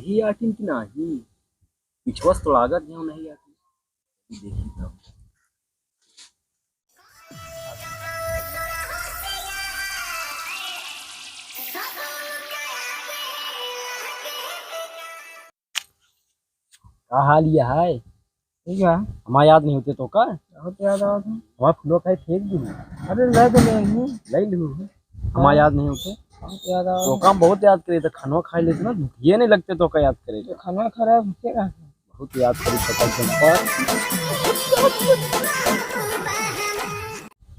नहीं आटिन की नाही विश्वास तो लागत नहीं नहीं आटिन देखी तब का हाल ये है ठीक है। हमारा याद नहीं होते तो का बहुत याद आवत है। हमारा फूलों का फेंक दूँ अरे ले तो ले ले लूँ हमारा याद नहीं होते बहुत याद तो आवत काम बहुत याद करे तो खानवा खा लेते ना ये नहीं लगते तो का याद करे है। खाना खराब भूखेगा। बहुत याद करी सकल चंपा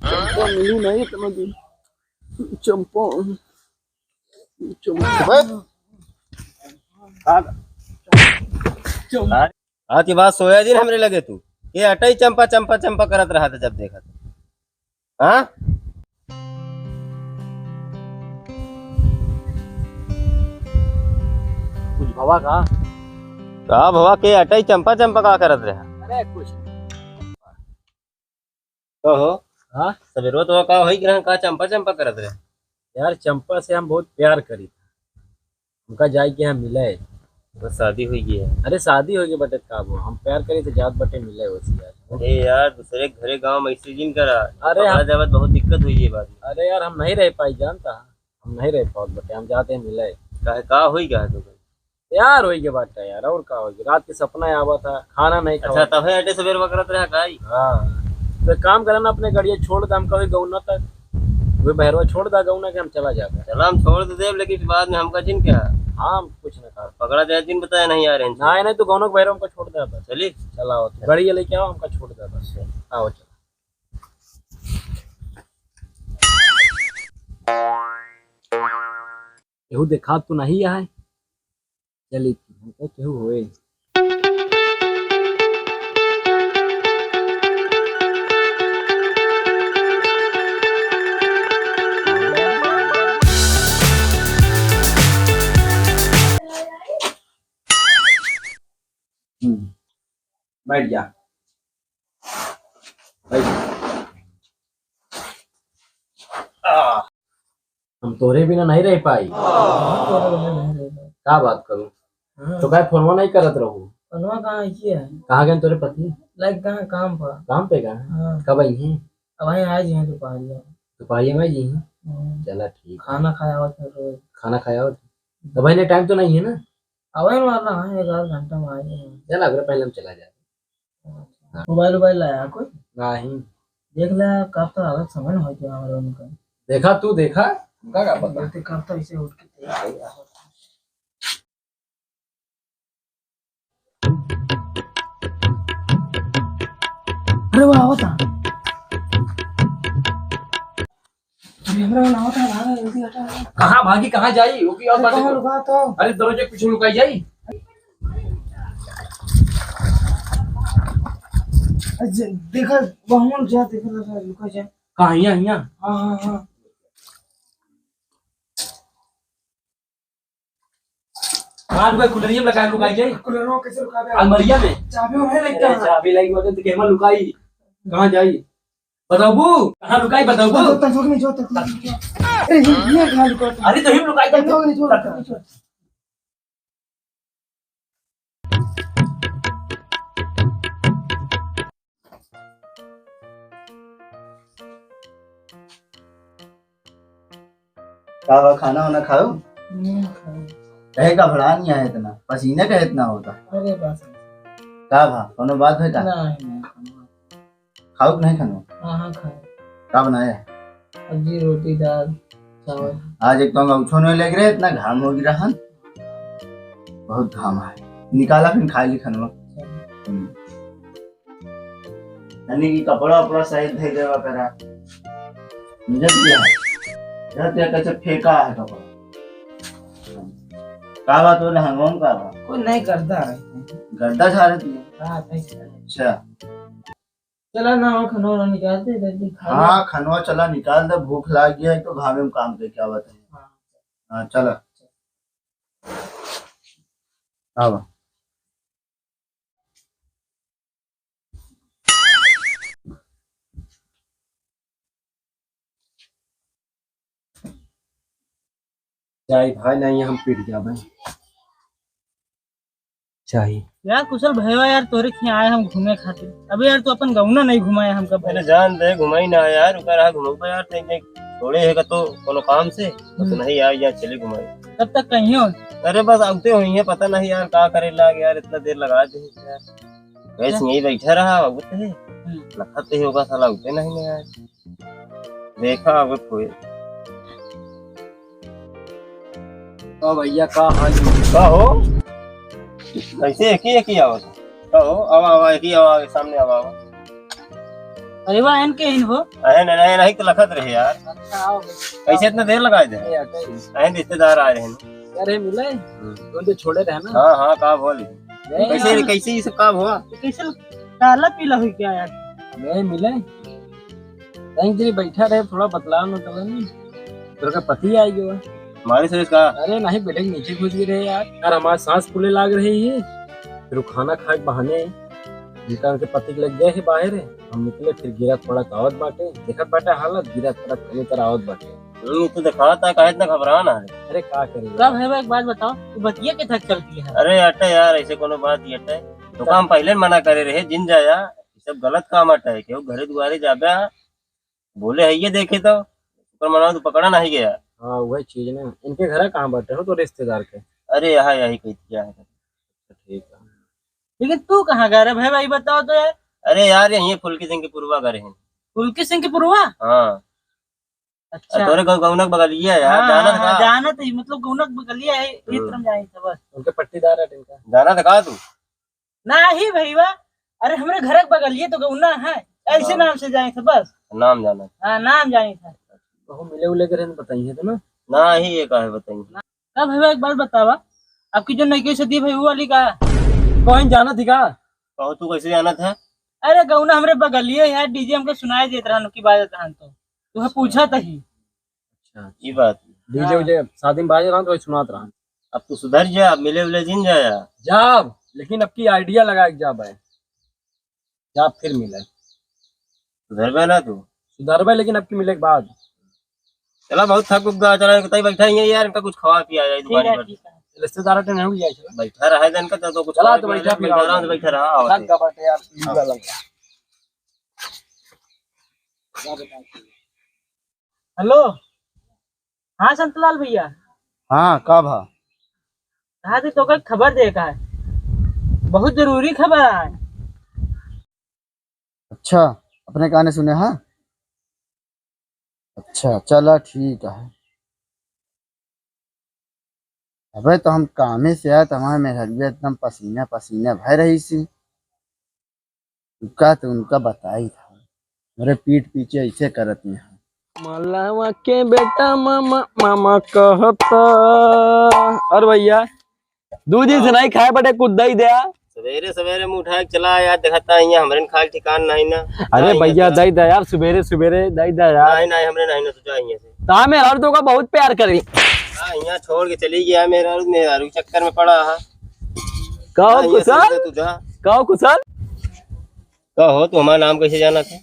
चंपा मिलू नहीं इतना दिन चंपा चंपा हाँ की बात सोया जी हमरे लगे तू ये अटई चंपा चंपा चंपा करत रहा था जब देखा था हाँ कुछ भवा का भवा के अटई चंपा चंपा का करत रहा अरे कुछ कहो हाँ सवेरो तो का होई ग्रहण का चंपा चंपा करत रहे यार चंपा से हम बहुत प्यार करी उनका जाए के हम मिले बस शादी हुई गई है अरे शादी हो गई बटे का वो हम प्यार करी तो जात बटे मिले वैसे यार अरे यार दूसरे घरे गांव में ऐसे जिन करा अरे हमारा जब बहुत दिक्कत हुई है बात में अरे यार हम नहीं रह पाई जानता हम नहीं रह पाओ बटे हम जाते हैं मिले काहे का हुई का तो यार हो गया बाटा यार और का हो गया रात के सपना आवा था खाना नहीं अच्छा खावा तब है अटे सवेर करत रहा काई हाँ तो एक काम करना अपने गाड़िया छोड़ दे हम कभी गौना तक वे बहरवा छोड़ दा गौना के हम चला जाता चला हम छोड़ तो दे लेकिन बाद में हमका जिन क्या हाँ हम कुछ ना कर पकड़ा जाए दिन बताया नहीं आ रहे ना नहीं तो गौनों के बहरवा हमको छोड़ दे बस चलिए चला आओ गाड़ी लेके आओ हमका छोड़ दे बस आओ चलो केहू देखा तो नहीं है चली हमको केहू होए बैठ जा बैठ हम तोरे बिना नहीं रह पाई क्या बात करूं तो क्या फोन नहीं करत रहूं बनवा कहाँ है? कहाँ गए तोरे पति लाइक कहाँ काम पर। काम पे गए हाँ। कब आई हैं अब वहीं आज हैं दोपहरिया। दोपहरिया में जी हैं चला ठीक खाना खाया हुआ था रोज। खाना खाया हो तो भाई ने टाइम तो नहीं है ना अब वहीं वाला है 11 घंटा में आ जाए। चल अगर पहले हम चला जाए मोबाइल वोबाइल लाया कोई नहीं देख ले कब तो अलग समय हो गया हमारे उनका। देखा तू देखा क्या पता बोलते कब तो ऐसे उठ के देख लिया। अरे वाह होता अरे हमरा ना होता भागा जल्दी हटा। कहाँ भागी कहाँ जाई वो की और बात कहाँ लुका तो अरे दरवाजे के पीछे लुकाई जाई देखा बहुमन जा देखा लुका जा। कहाँ यहाँ यहाँ हाँ हाँ हाँ कहाँ लुकाई कुलरिया में लगा लुकाई जाई कुलरों कैसे लुका दे अलमरिया में चाबी उन्हें लगता है। चाबी लगी वजह तो केमा लुकाई कहाँ जाई बताबू कहाँ लुकाई बताबू तक नहीं जो तक अरे ये कहाँ लुका अरे तो हिम लुकाई तक नहीं जो का खाना वाना खाओ कहे का भड़ा नहीं आया इतना पसीने का इतना होता अरे बस का भा कोनो बात है का नहीं खाओ कि नहीं खानो हाँ हाँ खाए का बनाया सब्जी रोटी दाल चावल। आज एक तो अंगूठो नहीं लग रहे इतना घाम हो गिरा हन बहुत घाम है निकाला फिर खा ली खनवा यानी कि कपड़ा उपड़ा सहित धै देवा करा मुझे दिया रहते कैसे फेंका है कपड़ा का बात बोले हंगोम का बा कोई नहीं करता है गर्दा छा रही है हाँ नहीं करता। अच्छा चला ना हो खाना वाना निकालते जल्दी खा ले। हाँ खनवा चला निकाल दे भूख लाग गया है तो घामे में काम के क्या बताए हाँ। हाँ चला आओ जाई भाई नहीं हम पीट जा भाई चाहिए। यार कुशल भैया यार तोरे खिया आए हम घूमे खातिर। अबे यार तू अपन गौना नहीं घुमाया हमका पहले पहले। जान दे घुमाई ना यार रुका रहा घुमाऊंगा यार नहीं थोड़े है तो कोनो काम से तो नहीं यार यहाँ चले घुमाई। तब तक कहीं हो। अरे बस आते हुई है पता नहीं यार क्या करे लाग यार इतना देर लगा दे यार वैसे यही बैठा रहा उगते है लखते ही होगा साला उगते नहीं यार देखा अब कोई तो भैया का हाल का हो कैसे एक ही आवाज का हो आवा एक ही आवाज सामने आवा अरे वाह इनके इन हो। अरे नहीं नहीं तो लखत रहे यार अच्छा आओ। कैसे इतना देर लगा दे अरे रिश्तेदार आ रहे हैं अरे मिले तो छोड़े रहे ना। हाँ हाँ का बोल कैसे कैसे ये सब काम हुआ कैसे काला पीला हुई क्या यार। नहीं मिले कहीं तेरी बैठा रहे थोड़ा बतला न तो नहीं तेरे का पति आई गया हमारे से का अरे नहीं बेटे के नीचे घुस गिरे यार हमारे सांस फूले लाग रही है फिर वो खाना खाए के बहाने उनका उनके पति के लग गए है बाहर है हम निकले फिर गिरा थोड़ा आवत बाटे देखत बाटे हालत गिरा थोड़ा कमी तरह आवत बाटे तो दिखा था काहे इतना घबराना है अरे का करेगा कब है एक बात बताओ तू बतिया के थक चलती है। अरे अटे यार ऐसे कोनो बात ही अटे तो काम पहले मना करे रहे जिन जाया ये सब गलत काम अटे है क्यों घरे दुआरे जाबे बोले है ये देखे तो पर मना तो पकड़ा नहीं गया। हाँ वही चीज ना इनके घर कहाँ बैठे हो तो रिश्तेदार के अरे यहाँ यही कही क्या है ठीक है लेकिन तू कहाँ गया रे भाई बताओ तो यार। अरे यार यही फुल्की सिंह के पूर्वा करे हैं फुल्की सिंह की पुरवा। हाँ अच्छा तोरे गौनक बगलिया यार जाना था जाना तो मतलब गौनक बगलिया है ये तरफ जाए था बस उनके पट्टीदार है इनका जाना था कहा तू ना ही भैया। अरे हमारे घर के बगलिए तो गौना है ऐसे नाम से जाए थे बस। नाम जाना हाँ नाम जाए था। तो मिले उले करे बताइए तो ना ना ही ये का है बताइए तब भैया एक बात बतावा आपकी जो नई सदी भाई वो वाली का कौन जाना थी का कहो तू कैसे जाना था अरे गौना हमरे बगलिए यार डीजे हमको सुनाई देता रहा की बात रहन तो तुम्हें पूछा था ही। अच्छा ये बात डीजे उजे शादी में बाज रहा तो वही सुनात रहा अब तू सुधर जा मिले उले जिन जाया जाब लेकिन अब की आइडिया लगा के जाब है जाब फिर मिले सुधर बे ना तू सुधरबे लेकिन अब की मिले के बाद चला बहुत थक उग गया चला कतई बैठा ही है यार इनका कुछ खवा पिया जाए ठीक दुकान है पर ठीक है। रिश्तेदार ने नहीं जाए बैठा रहा है इनका तो कुछ चला खवा तो पिया बैठा जाए, फिर आराम से बैठा रहा थक का बाटे यार लीला लगा हेलो हाँ संतलाल भैया। हाँ कब है कहा थे तो का खबर देखा है बहुत जरूरी खबर है। अच्छा अपने गाने सुने हाँ अच्छा चला ठीक है। अबे तो हम कामे से आए तो हमारे मेहरबिया एकदम पसीना पसीना भय रही सी उनका तो उनका बताई था मेरे पीठ पीछे ऐसे करत में मलावा के बेटा मामा मामा कहता अरे भैया दूध ही से नहीं खाए बटे कुछ दही दे सवेरे सवेरे मुंह उठा के चला यार देखता है यहाँ हमरे खाल ठिकान नहीं ना अरे भैया दही दे यार सवेरे सवेरे दही दे यार नहीं नहीं हमरे नहीं ना तुझा यहाँ से ता मेरा तो का बहुत प्यार करी हाँ यहाँ छोड़ के चली गया मेरा चक्कर में पड़ा है कहो कुशल तुझा कहो कुशल कहो तू हमारा नाम कैसे जाना था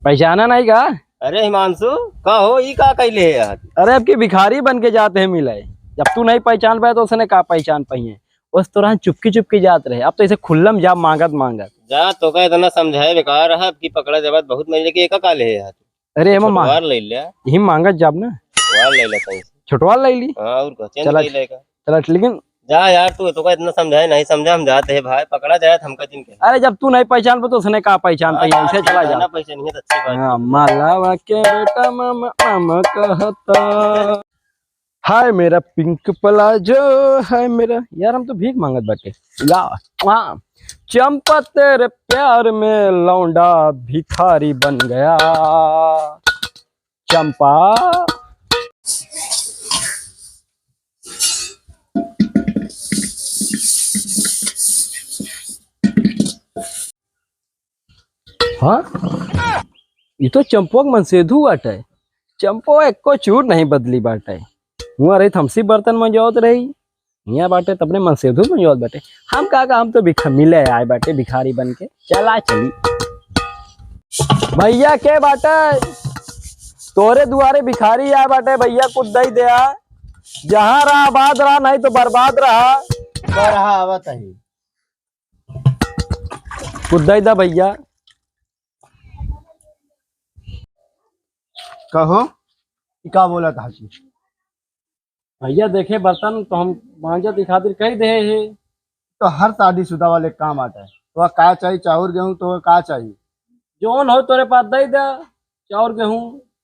पहचाना नहीं का अरे हिमांशु कहो ये का कैले है यार अरे अब की भिखारी बन के जाते हैं मिले जब तू नहीं पहचान पाया तो उसने कहा पहचान पाई है उस तरह चुपकी चुपकी जात रहे अब तो इसे खुल्लम जा मांगत मांगत जा तो का इतना समझाए बेकार है अब की पकड़ा जब बहुत महीने के एक का ले है यार अरे हम वार ले लिया यही मांगत जब ना वार ले लेता हूँ छुटवा ले ली हाँ और का चेंज चला ले लेगा चला लेकिन जा यार तू तो का इतना समझाए नहीं समझा हम जाते हैं भाई पकड़ा जाए तो हमका जिनके अरे जब तू नहीं पहचान पा तो उसने कहा पहचान पाई ऐसे चला जा पैसे नहीं है तो अच्छी बात हाँ मालावा के बेटा मामा मामा कहता हाय मेरा पिंक प्लाजो हाय मेरा यार हम तो भीख मांगत बाटे ला हाँ चंपा तेरे प्यार में लौंडा भिखारी बन गया चंपा हाँ ये तो चंपो मन सेधु बाटे चंपो एको चूर नहीं बदली बाटे हुआ रही थमसी बर्तन में जोत रही यहाँ बाटे तबने मन सेधु में जोत बाटे हम का हम तो मिले आए बाटे भिखारी बन के चला चली भैया के बाटे तोरे दुआरे भिखारी आए बाटे भैया कुछ दई दे जहाँ रहा आबाद रहा नहीं तो बर्बाद रहा रहा आवत है कुद्दा दा भैया। कहो कि का बोला था जी? भैया देखे बर्तन तो हम मांझा की खातिर कह दे है। तो हर शादीशुदा वाले काम आता है। तो का चाहिए, चाउर गेहूं तो का चाहिए? जोन हो तोरे पास दे दा, चाउर गेहूं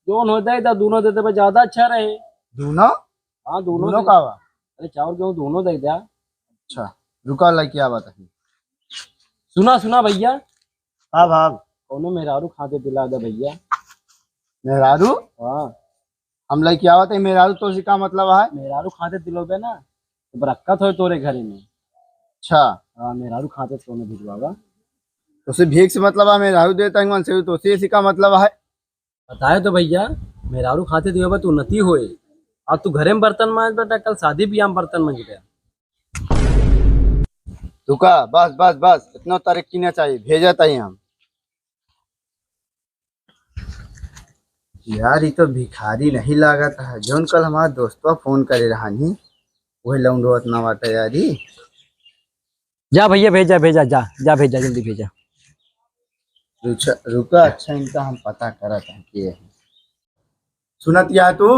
जोन हो दे दा, दोनों दे दे ज्यादा अच्छा रहे। दोनों? हाँ दोनों दोनों दे- का वा? अरे चाउर गेहूं दोनों दे दा। अच्छा रुका ला क्या बात है? सुना सुना भैया, हाँ भाग। कोनो मेहरारू खाते दिला दे भैया। मेहरारू? हाँ हम लड़की आवत है मेहरारू तो उसका मतलब है? मेहरारू खाते दिलोगे ना तो बरक्कत हो तोरे घरे में। अच्छा हाँ मेहरारू खाते सोने भिजवावा। तो उसे भीख से मतलब है, मेहरारू देता है से तो उसी का मतलब है। बताए तो भैया, मेहरारू खाते दिए तू उन्नति होए। आज तू घरे में बर्तन मांज बेटा, कल शादी ब्याह में बर्तन मांज गया। रुका, बस बस बस, इतना तरक्की नहीं चाहिए, भेजा था हम। यार ये तो भिखारी नहीं लागत है। जोन कल हमारा दोस्तवा फोन करे रहा नहीं, वही लौंडो इतना बाटा यार ही। जा भैया भेजा भेजा, जा जा भेजा, जल्दी भेजा। रुका, अच्छा इनका हम पता करा था कि ये है। सुनत या तू?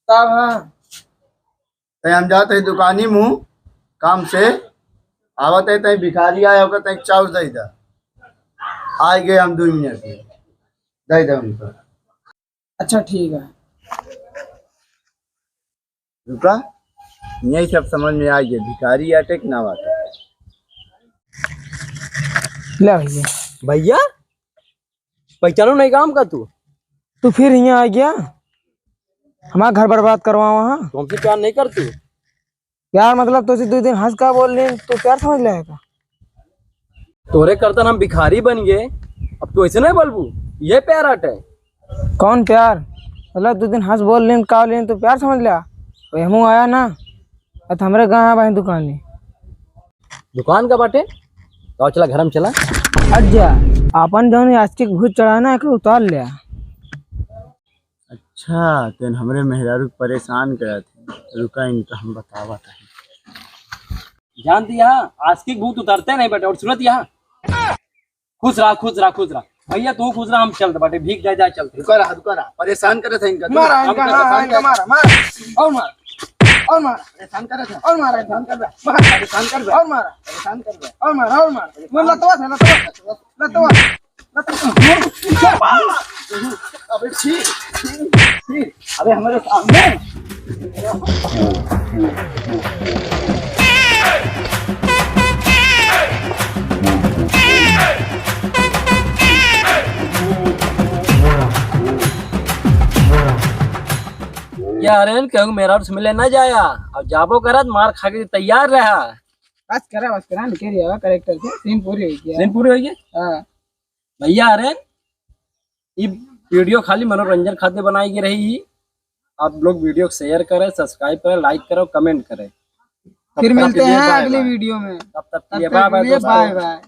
तब हाँ तय हम जाते हैं दुकानी मुँह काम से, आवत है तय भिखारी आया होगा, तय चाउर दे दा। आ गए हम 2 मिनट में, दे दे उनको। अच्छा ठीक है। रुका, यही सब समझ में आ गया, भिखारी आटे कि ना आटे। ले भैया, भैया पहचानो नहीं काम का तू फिर यहाँ आ गया, हमारा घर बर्बाद करवा वहाँ। तो हमसे प्यार नहीं करती? यार मतलब तुझे 2 दिन हंस का बोल रहे तो प्यार समझ लेगा। तोरे करतन हम भिखारी बन गए, अब तू ऐसे नहीं बोलबू? ये प्यार आटे? कौन प्यार? मतलब 2 दिन हंस बोल रहे का ले तो प्यार समझ लिया। वही हम आया ना, तो हमारे गाँव भाई दुकान दुकान का बाटे तो चला घर में चला। अच्छा अपन जो आस्तिक भूत चढ़ाना है उतार लिया। अच्छा तो हमरे मेहरारू परेशान करा थे। रुका, इनका हम बतावा था। जानती यहाँ आस्तिक भूत उतरते नहीं बेटे। और सुनत यहाँ, खुश रहा खुश रहा खुश रहा भैया, तू खुश रहा, हम चलते बाटे, भीख जाए जाए चलते। रुका रहा, परेशान करे थे इनका। मारा इनका, हाँ, इनका मारा मारा और मारा और मारा परेशान करे थे और मारा परेशान कर रहा, परेशान कर रहा, और मारा परेशान कर रहा। और मारा और मारा। मैं लतवा था, लतवा अबे ठीक, अबे हमारे सामने। क्या अरे कहूँ मेरा से मिले न जाया, अब जाबो करत मार खा के तैयार रहा। बस करा निकल गया करेक्टर से, सीन पूरी हो गया। दिन पूरी हो गई हाँ भैया। अरे ये वीडियो खाली मनोरंजन खातिर बनाई गई रही। आप लोग वीडियो को शेयर करें, सब्सक्राइब करें, लाइक करें, कमेंट करें। फिर मिलते हैं अगली वीडियो में। तब तक के तब लिए तक बाय बाय के लिए दोस्तों। Bye bye.